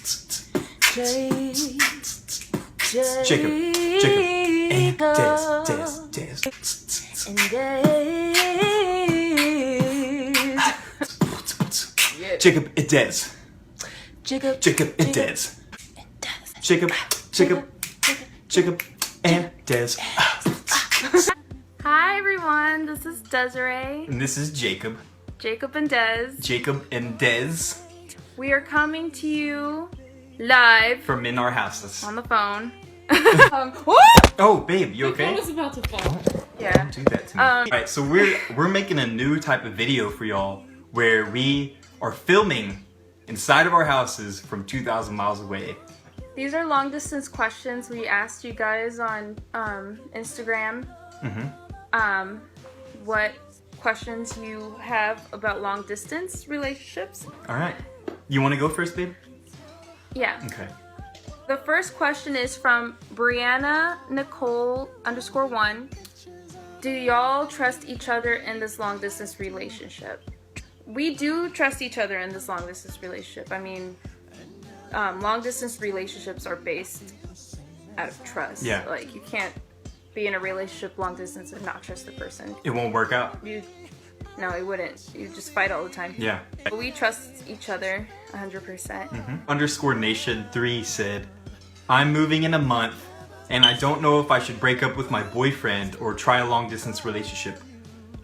Jacob, and Des. And Des. Jacob and Des. Jacob and Des. Jacob and Des. Hi everyone, this is Desiree. And this is Jacob. Jacob and Des. Jacob and Des. We are coming to you live From in our houses. on the phone. Oh, babe, you okay? I was about to fall. Yeah. Don't do that to me. Alright, so we're making a new type of video for y'all where we are filming inside of our houses from 2,000 miles away. These are long distance questions we asked you guys on Instagram. What questions you have about long distance relationships. Alright. You want to go first, babe? Yeah. Okay. The first question is from Brianna Nicole _1. Do y'all trust each other in this long distance relationship? We do trust each other in this long distance relationship. I mean, long distance relationships are based out of trust. Yeah. Like, you can't be in a relationship long distance and not trust the person. It won't work out. No, it wouldn't. You just fight all the time. Yeah. But we trust each other 100%. _nation3 said, I'm moving in a month and I don't know if I should break up with my boyfriend or try a long distance relationship.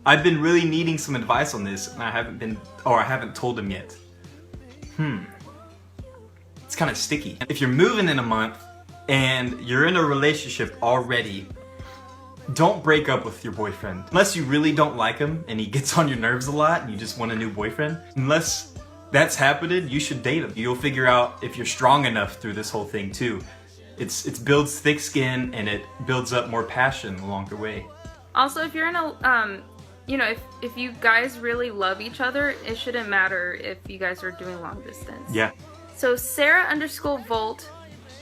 I've been really needing some advice on this and I haven't told him yet. It's kind of sticky. If you're moving in a month and you're in a relationship already, don't break up with your boyfriend. Unless you really don't like him and he gets on your nerves a lot and you just want a new boyfriend. Unless that's happening, you should date him. You'll figure out if you're strong enough through this whole thing too. It builds thick skin and it builds up more passion along the way. Also, if you're in a, if you guys really love each other, it shouldn't matter if you guys are doing long distance. Yeah. So Sarah _Volt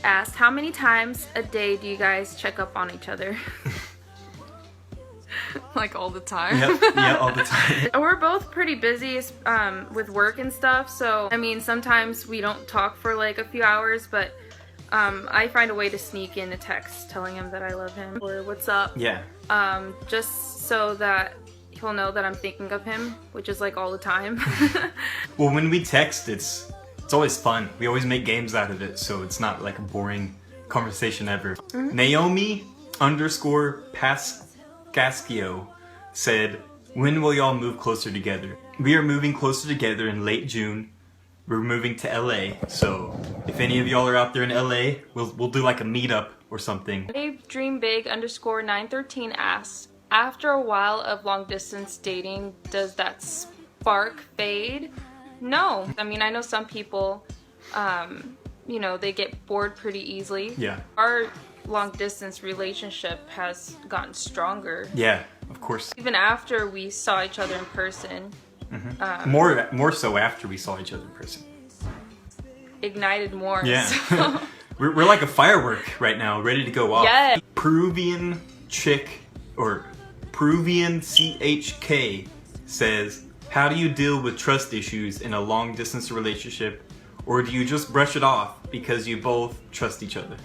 asked, how many times a day do you guys check up on each other? Like all the time. Yep. Yeah, all the time. We're both pretty busy with work and stuff, so I mean, sometimes we don't talk for like a few hours, but I find a way to sneak in a text telling him that I love him or what's up. Yeah. Just so that he'll know that I'm thinking of him, which is like all the time. Well, when we text, it's always fun. We always make games out of it, so it's not like a boring conversation ever. Naomi _Pascascio said, when will y'all move closer together? We are moving closer together in late June. We're moving to LA, so if any of y'all are out there in LA, we'll do like a meetup or something. Dave Dream Big _913 asks, after a while of long distance dating, does that spark fade? No. I mean, I know some people, they get bored pretty easily. Yeah. Our long distance relationship has gotten stronger. Yeah, of course. Even after we saw each other in person. More so after we saw each other in person. Ignited more. Yeah. So. We're like a firework right now, ready to go off. Yeah. Peruvian chick, or Peruvian CHK says, how do you deal with trust issues in a long distance relationship? Or do you just brush it off because you both trust each other?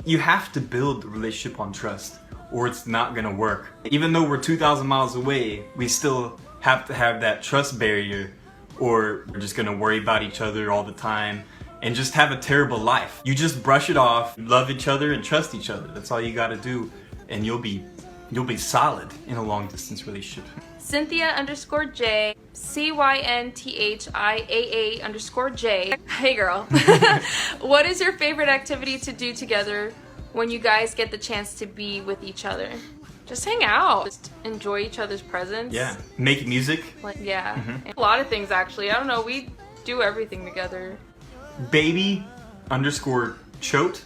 You have to build a relationship on trust or it's not gonna work. Even though we're 2,000 miles away, we still have to have that trust barrier or we're just gonna worry about each other all the time and just have a terrible life. You just brush it off, love each other and trust each other. That's all you gotta do and you'll be solid in a long distance relationship. Cynthia _J, CYNTHIAA _J. Hey girl. What is your favorite activity to do together when you guys get the chance to be with each other? Just hang out. Just enjoy each other's presence. Yeah. Make music. Like, yeah. A lot of things actually. I don't know. We do everything together. Baby _Chote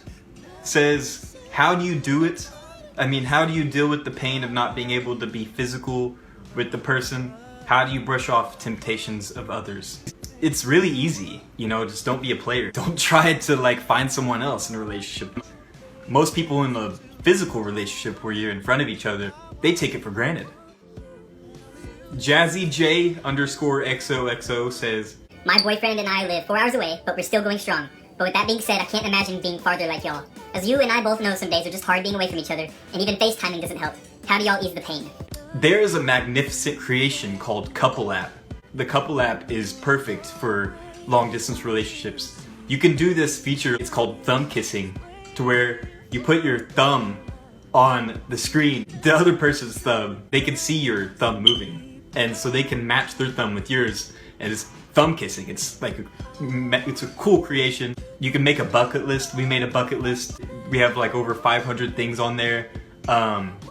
says, how do you do it? I mean, how do you deal with the pain of not being able to be physical with the person? How do you brush off temptations of others? It's really easy, just don't be a player. Don't try to like find someone else in a relationship. Most people in a physical relationship where you're in front of each other, they take it for granted. Jazzy J _XOXO says, my boyfriend and I live 4 hours away, but we're still going strong. But with that being said, I can't imagine being farther like y'all. As you and I both know, some days are just hard being away from each other, and even FaceTiming doesn't help. How do y'all ease the pain? There is a magnificent creation called Couple App. The Couple App is perfect for long distance relationships. You can do this feature, it's called thumb kissing, to where you put your thumb on the screen, the other person's thumb, they can see your thumb moving. And so they can match their thumb with yours, and it's thumb kissing. It's like, it's a cool creation. You can make a bucket list. We made a bucket list. We have like over 500 things on there.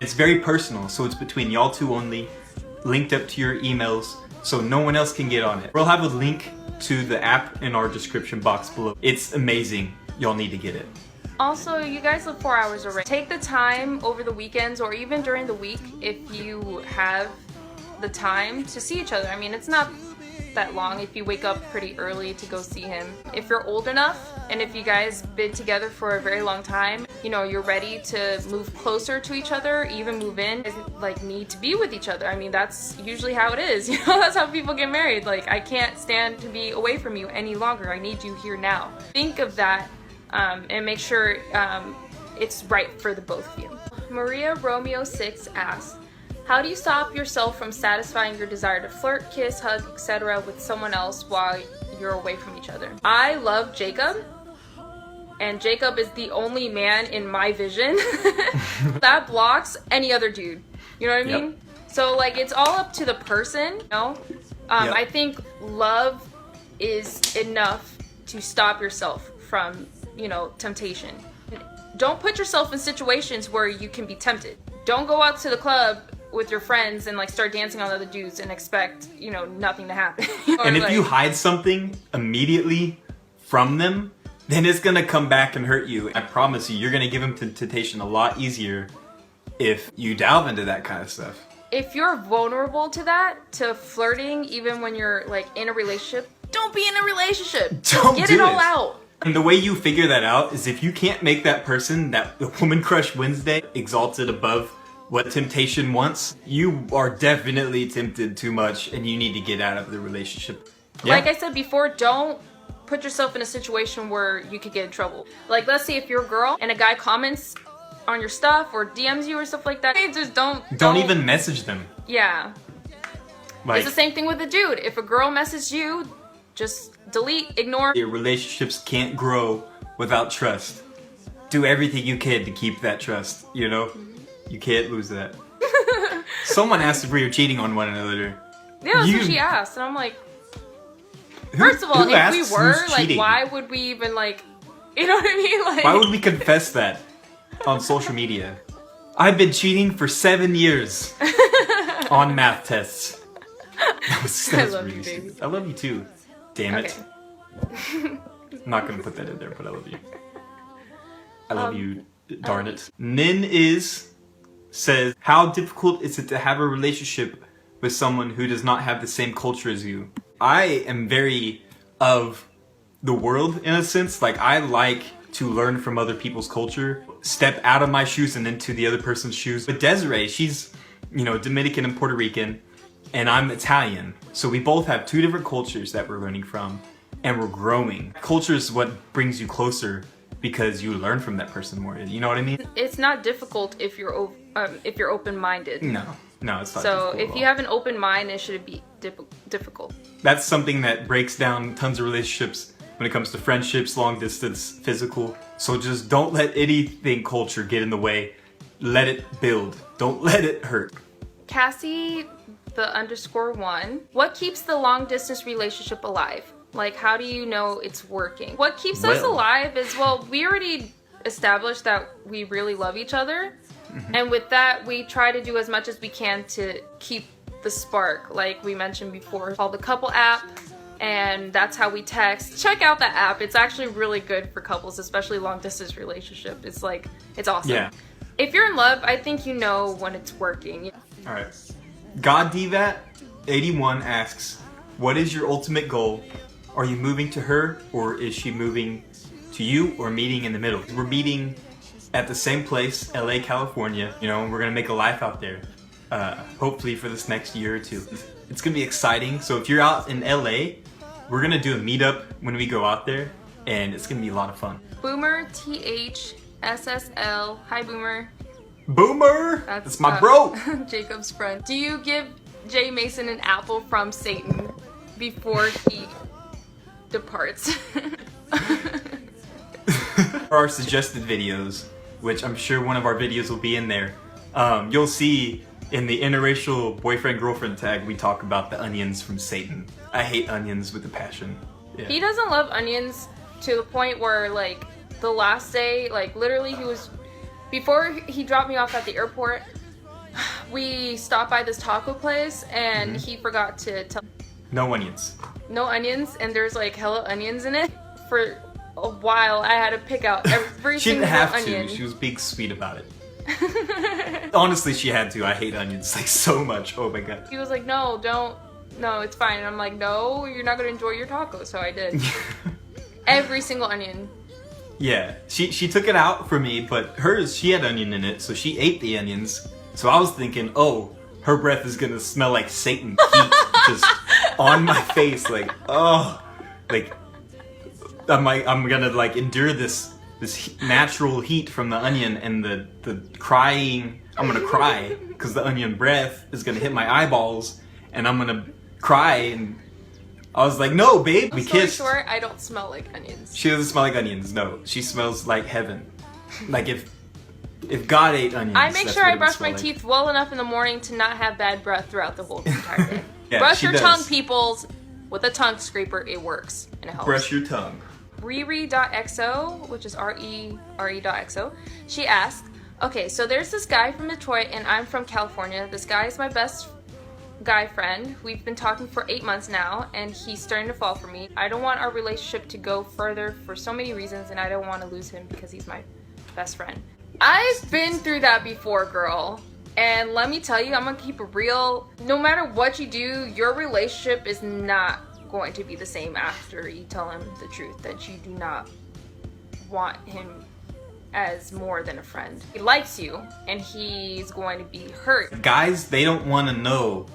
It's very personal, so it's between y'all two only, linked up to your emails, so no one else can get on it. We'll have a link to the app in our description box below. It's amazing. Y'all need to get it. Also, you guys live 4 hours away. Take the time over the weekends or even during the week if you have the time to see each other. I mean, it's not that long if you wake up pretty early to go see him. If you're old enough and if you guys been together for a very long time, you know, you're ready to move closer to each other, even move in, like need to be with each other. I mean, that's usually how it is. You know, that's how people get married. Like, I can't stand to be away from you any longer. I need you here now. Think of that and make sure it's right for the both of you. Maria Romeo 6 asks, how do you stop yourself from satisfying your desire to flirt, kiss, hug, etc. with someone else while you're away from each other? I love Jacob, and Jacob is the only man in my vision that blocks any other dude. You know what I mean? Yep. So, like, it's all up to the person, you know? Yep. I think love is enough to stop yourself from, you know, temptation. Don't put yourself in situations where you can be tempted. Don't go out to the club with your friends and like start dancing on other dudes and expect, you know, nothing to happen. And if you hide something immediately from them, then it's gonna come back and hurt you. I promise you, you're gonna give them temptation a lot easier if you delve into that kind of stuff. If you're vulnerable to that, to flirting, even when you're like in a relationship, don't be in a relationship. Don't Get do it all it. out. And the way you figure that out is if you can't make that person, that woman crush Wednesday, exalted above what temptation wants, you are definitely tempted too much and you need to get out of the relationship. Yeah. Like I said before, don't put yourself in a situation where you could get in trouble. Like, let's say if you're a girl and a guy comments on your stuff or DMs you or stuff like that, just don't even message them. Yeah. Like, It's the same thing with a dude. If a girl messages you, just delete, ignore. your relationships can't grow without trust. Do everything you can to keep that trust, you know? You can't lose that. Someone asked if we were cheating on one another. Yeah, that's what she asked. And I'm like, first of all, who if asks we were, who's like, cheating? why would we even, like, you know what I mean? Like, Why would we confess that on social media? I've been cheating for 7 years on math tests. That was I love really you, baby. stupid. I love you too. Damn it. Okay. I'm not gonna put that in there, but I love you. I love you, darn it. Nin says, how difficult is it to have a relationship with someone who does not have the same culture as you? I am very of the world in a sense. Like, I like to learn from other people's culture, step out of my shoes and into the other person's shoes. But Desiree, she's, you know, Dominican and Puerto Rican, and I'm Italian. So we both have two different cultures that we're learning from, and we're growing. Culture is what brings you closer because you learn from that person more. You know what I mean? It's not difficult if you're open-minded. No, it's not. So difficult if at you all. have an open mind, it shouldn't be difficult. That's something that breaks down tons of relationships when it comes to friendships, long distance, physical. So just don't let anything culture get in the way. Let it build. Don't let it hurt. Cassie, the _1. What keeps the long distance relationship alive? Like, how do you know it's working? What keeps us Well. alive is, well, we already established that we really love each other. And with that, we try to do as much as we can to keep the spark. Like we mentioned before, it's called the Couple app. And that's how we text. Check out that app. It's actually really good for couples, especially long distance relationship. It's like, it's awesome. Yeah. If you're in love, I think you know when it's working. All right. God Divat 81 asks, what is your ultimate goal? Are you moving to her, or is she moving to you, or meeting in the middle? We're meeting at the same place, LA, California. You know, we're gonna make a life out there. Hopefully for this next year or two. It's gonna be exciting. So if you're out in LA, we're gonna do a meetup when we go out there. and it's gonna be a lot of fun. Boomer THSSL. Hi, Boomer. Boomer! That's my bro! Jacob's friend. Do you give Jay Mason an apple from Satan before he departs? Our suggested videos, which I'm sure one of our videos will be in there, you'll see in the interracial boyfriend-girlfriend tag, we talk about the onions from Satan. I hate onions with a passion. Yeah. He doesn't love onions to the point where, like, the last day, like, literally before he dropped me off at the airport, we stopped by this taco place and he forgot to tell No onions. no onions, and there's like hella onions in it. For a while I had to pick out every She single didn't have onion. to. She was being sweet about it. Honestly, she had to. I hate onions like so much. Oh my god. He was like, no, it's fine. And I'm like, no, you're not gonna enjoy your taco. So I did. Every single onion. Yeah, she took it out for me, but hers, she had onion in it, so she ate the onions. So I was thinking, oh, her breath is gonna smell like Satan heat just on my face, like, oh, like I'm gonna like endure this natural heat from the onion and the crying. I'm gonna cry because the onion breath is gonna hit my eyeballs, and I'm gonna cry. And I was like, no, babe, we Story kissed. short, I don't smell like onions. She doesn't smell like onions. No, she smells like heaven. Like if God ate onions. I make that's sure what I it would brush smell my like. teeth well enough in the morning to not have bad breath throughout the whole entire day. Yeah, Brush she your does. tongue, peoples. With a tongue scraper, it works and it helps. Brush your tongue. Riri.xo, which is RERE.xo, she asked, okay, so there's this guy from Detroit and I'm from California. This guy is my best guy friend. We've been talking for 8 months now and he's starting to fall for me. I don't want our relationship to go further for so many reasons and I don't want to lose him because he's my best friend. I've been through that before, girl. And let me tell you, I'm gonna keep it real. No matter what you do, your relationship is not going to be the same after you tell him the truth that you do not want him as more than a friend. He likes you and he's going to be hurt. Guys, they don't want to know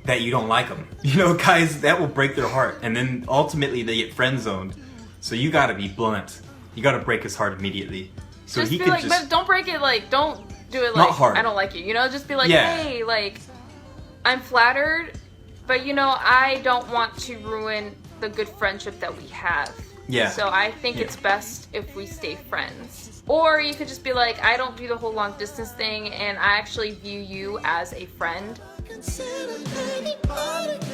that you don't like them. You know, guys, that will break their heart. And then ultimately they get friend zoned. So you gotta be blunt. You gotta break his heart immediately. So Just he be could like, just... but don't break it like, don't do it Not like, hard. I don't like you. You know, just be like, Yeah. hey, like, I'm flattered, but you know, I don't want to ruin the good friendship that we have. Yeah. So I think it's best if we stay friends. Or you could just be like, I don't do the whole long distance thing and I actually view you as a friend. Consider any part of